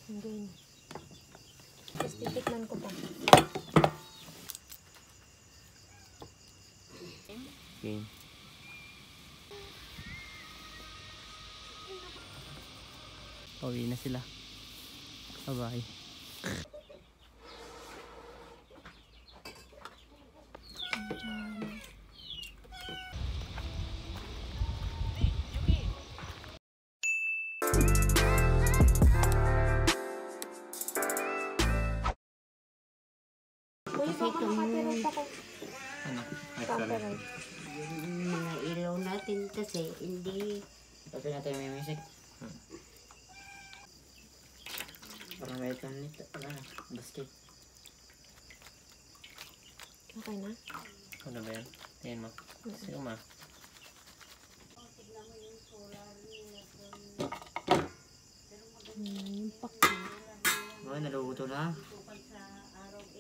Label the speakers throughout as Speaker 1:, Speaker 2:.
Speaker 1: Hindi. Tapos titikman ko pa.
Speaker 2: Okay. Pauwi na sila. Bye-bye.
Speaker 1: Uy, baka makatirot ako.
Speaker 2: Ano?
Speaker 1: Copyright.
Speaker 3: Yung mga ilaw natin kasi hindi.
Speaker 2: Pati natin may music. Parang may ikan nito. Basket.
Speaker 1: Okay na?
Speaker 2: Ano ba yan? Tingin mo. Sige ma.
Speaker 1: Yung pakit.
Speaker 2: Ay, naluto na.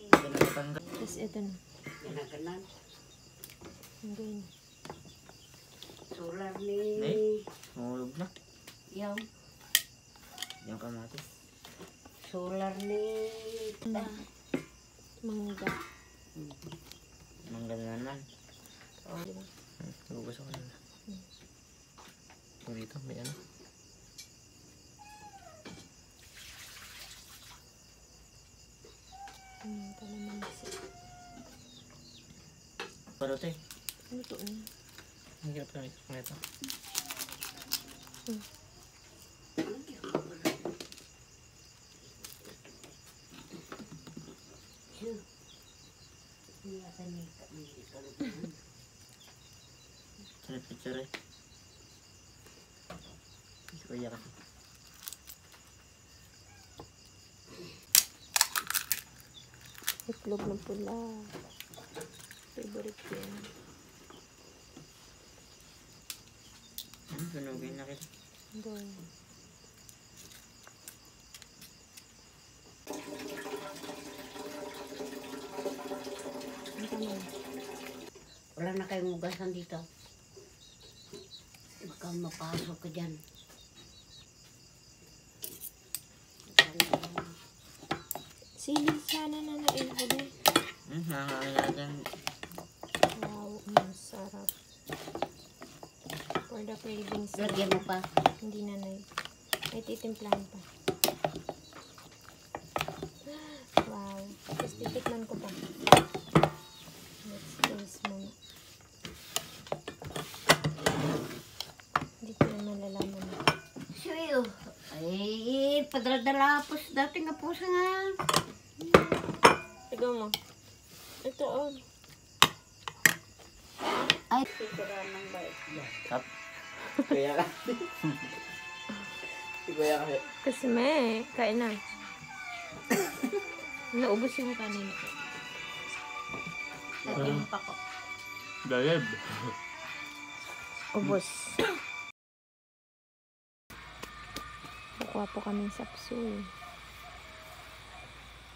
Speaker 2: Ito na natanggal.
Speaker 1: Tapos ito na.
Speaker 3: Ganaganan.
Speaker 1: Hindi na.
Speaker 3: Solar ni...
Speaker 2: Nay, mahulog na.
Speaker 3: Yung
Speaker 2: Yung kamatis.
Speaker 3: solar ni...
Speaker 1: Mangga.
Speaker 2: Mangga na naman.
Speaker 1: Oh, diba?
Speaker 2: Nagugusto ko na. Dito, may ano.
Speaker 1: Ito naman kasi.
Speaker 2: Parote.
Speaker 1: Ito na.
Speaker 2: Ang hirap na ito. Sarap picture eh. Hindi ko iyak kasi.
Speaker 1: Itlog na pula. Favorite ko yan.
Speaker 2: Sunugin na kita.
Speaker 1: Go. Ang naman.
Speaker 3: Wala na kayong ugasan dito. Baka mapasok ka dyan.
Speaker 1: Sili sana na naihuli.
Speaker 2: Nakakain natin.
Speaker 1: Wow, ang sarap. For the cravings.
Speaker 3: Lagyan mo pa.
Speaker 1: Hindi na na. Ay, titimplahan pa. Wow. Tapos titikman ko pa. Let's taste muna. Hindi ko na malalaman.
Speaker 3: Siyo. Ay, padradalapos dati nga po sa nga.
Speaker 1: Tigaw mo. Ito, oh.
Speaker 3: Ay,
Speaker 2: Tap. Kuya ka. Kuya ka.
Speaker 1: Kasi may, kain na. Naubos yung kanina.
Speaker 3: lagyan mo pa ko.
Speaker 2: Galeb.
Speaker 1: Ubos. Kukuha po kami sa sapsul.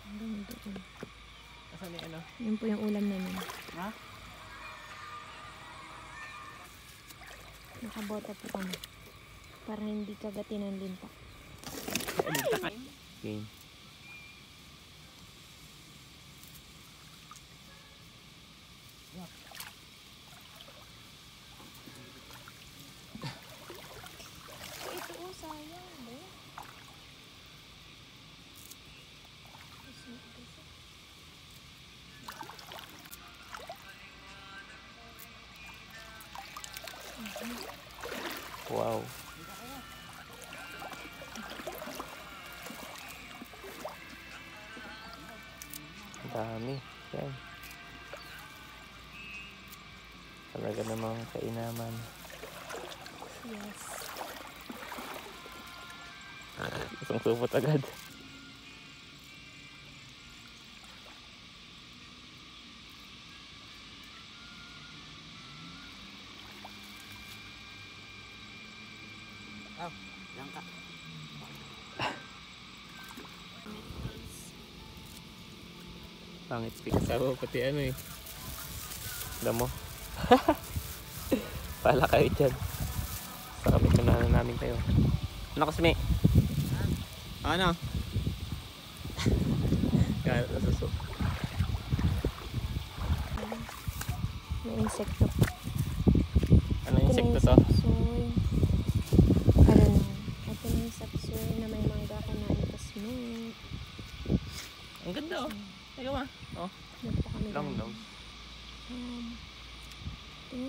Speaker 1: Hanggang doon.
Speaker 2: Asan yung ano?
Speaker 1: Yun po yung ulam namin.
Speaker 2: Ha?
Speaker 1: Nakabota po kami. Para hindi kagatin ng linta.
Speaker 2: Okay.
Speaker 1: Ito o, sayang. Ba?
Speaker 2: Wow. Ang dami. Yan. Talaga namang kainaman.
Speaker 1: Yes.
Speaker 2: Isang supot agad.
Speaker 3: Lang ka.
Speaker 2: Pangit speak. Kasama pati ano eh. Alam mo. Pala kayo dyan. Sa kami tunahan namin kayo. Ano kasi may? Ano?
Speaker 1: insekto.
Speaker 4: Anong
Speaker 1: Ito na
Speaker 4: insekto
Speaker 1: yung
Speaker 4: to?
Speaker 1: sapsoy. I don't know. Ito na yung sapsoy na may mangga ko na itasmo.
Speaker 4: Ang ganda oh. Ayaw ah. Oh,
Speaker 1: Doon po kami
Speaker 4: long
Speaker 1: galing.
Speaker 4: nose.
Speaker 1: Ito.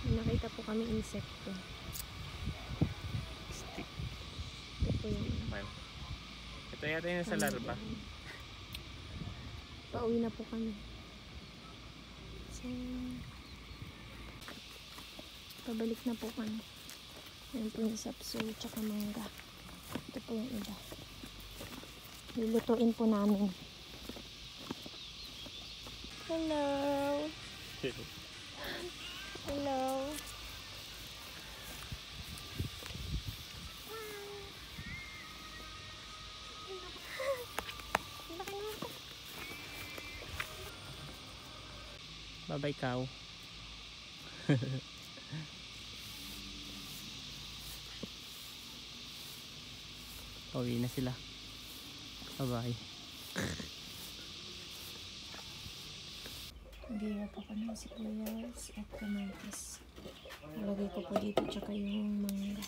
Speaker 1: Nakita po kami insekto.
Speaker 4: Stick.
Speaker 1: Ito po yung
Speaker 4: Man. Ito yata yung sa larva.
Speaker 1: pauwi na po kami. So, pabalik na po kami. Ayan po yung sapsoy tsaka mangga. Ito po yung iba. Lulutuin po namin. Hello! Hello!
Speaker 4: Bye-bye cow. Pauwi na sila. Bye-bye.
Speaker 1: Bira po ko ng sibuyas at kamatis. Nalagay ko po dito tsaka yung mangga.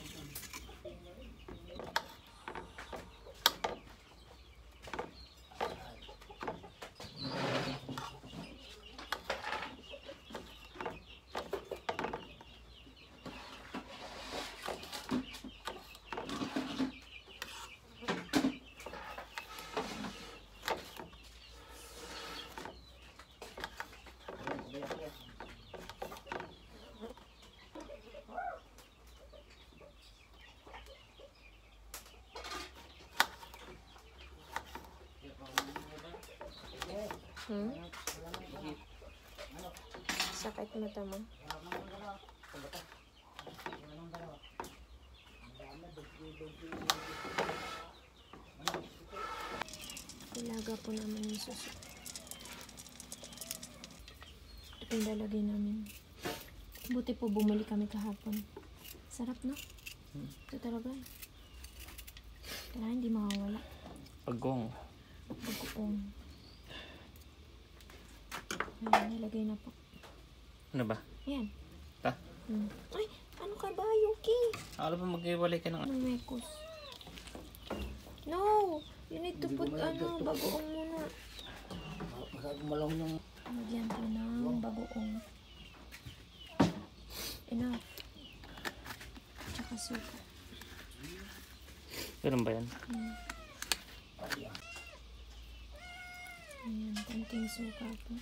Speaker 1: Sakit mata mo. Ilaga po naman yung suso. Ito yung lalagay namin. Buti po bumalik kami kahapon. Sarap no? Ito talaga. Kaya hindi makawala.
Speaker 4: Pagong.
Speaker 1: Pagkuong. Ayan, nilagay na po.
Speaker 4: Ano ba?
Speaker 1: Ayan.
Speaker 4: Ta?
Speaker 1: Ay, ano ka ba, Yuki?
Speaker 4: Akala pa mag-iwalay ka ng...
Speaker 1: Mamekos. No! You need to put, bagoong muna.
Speaker 2: Malong yung...
Speaker 1: Lagyan ko ng bagoong. Enough. Tsaka suka.
Speaker 4: Ganun ba yan?
Speaker 1: Ayan, konting suka po.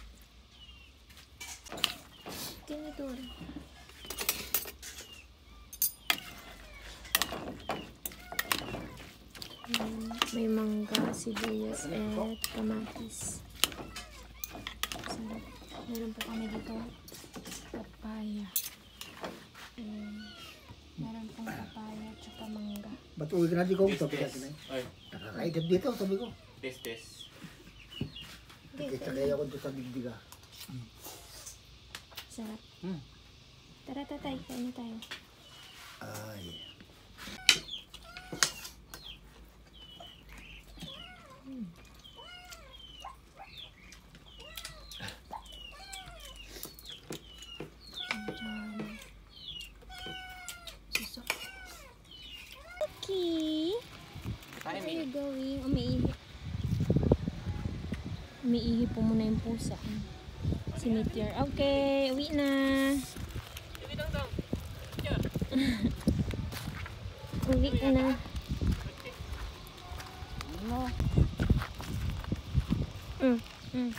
Speaker 1: Tinidor. May mangga, sibuyas, at kamatis. Sarap. Meron po kami dito papaya. Meron pong papaya tsaka mangga.
Speaker 2: Ba't uwi ka na di ko? Sabi ka na.
Speaker 4: Ay,
Speaker 2: Nakakaidap dito, sabi ko.
Speaker 4: test.
Speaker 2: Kaya kaya ako doon sa bigbiga.
Speaker 1: Sarap.
Speaker 4: Hmm.
Speaker 1: Tara tatay, kain na tayo.
Speaker 2: Ay.
Speaker 1: Suso. Okay. What are you going? Umiihi. Umiihi po muna yung pusa. Si Meteor. Okay, uwi na. Uwi na.
Speaker 4: No.
Speaker 1: Mm.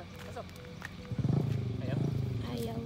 Speaker 4: Pasok. Ayaw.
Speaker 1: Ayaw.